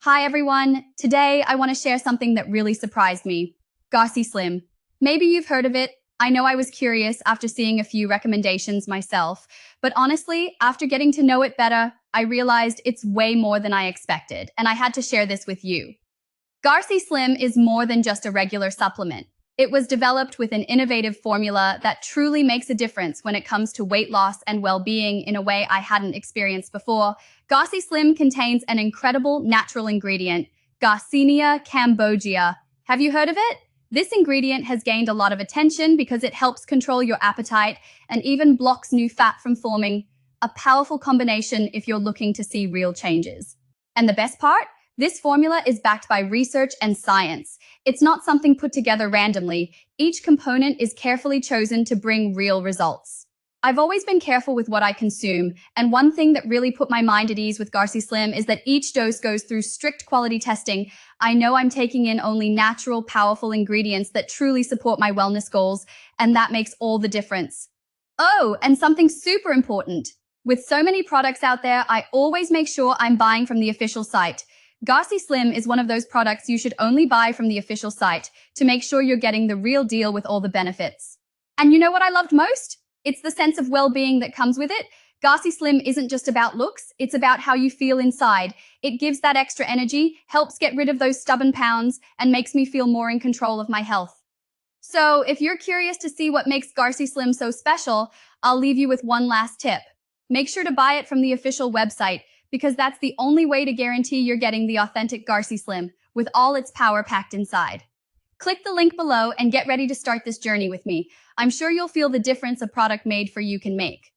Hi everyone! Today I want to share something that really surprised me. GarciSlim. Maybe you've heard of it. I know I was curious after seeing a few recommendations myself, but honestly, after getting to know it better, I realized it's way more than I expected, and I had to share this with you. GarciSlim is more than just a regular supplement. It was developed with an innovative formula that truly makes a difference when it comes to weight loss and well-being in a way I hadn't experienced before. GarciSlim contains an incredible natural ingredient, Garcinia Cambogia. Have you heard of it? This ingredient has gained a lot of attention because it helps control your appetite and even blocks new fat from forming. A powerful combination if you're looking to see real changes. And the best part? This formula is backed by research and science. It's not something put together randomly. Each component is carefully chosen to bring real results. I've always been careful with what I consume, and one thing that really put my mind at ease with GarciSlim is that each dose goes through strict quality testing. I know I'm taking in only natural, powerful ingredients that truly support my wellness goals, and that makes all the difference. Oh, and something super important. With so many products out there, I always make sure I'm buying from the official site. GarciSlim is one of those products you should only buy from the official site to make sure you're getting the real deal with all the benefits. And you know what I loved most? It's the sense of well-being that comes with it. GarciSlim isn't just about looks, it's about how you feel inside. It gives that extra energy, helps get rid of those stubborn pounds, and makes me feel more in control of my health. So if you're curious to see what makes GarciSlim so special, I'll leave you with one last tip. Make sure to buy it from the official website, because that's the only way to guarantee you're getting the authentic GarciSlim with all its power packed inside. Click the link below and get ready to start this journey with me. I'm sure you'll feel the difference a product made for you can make.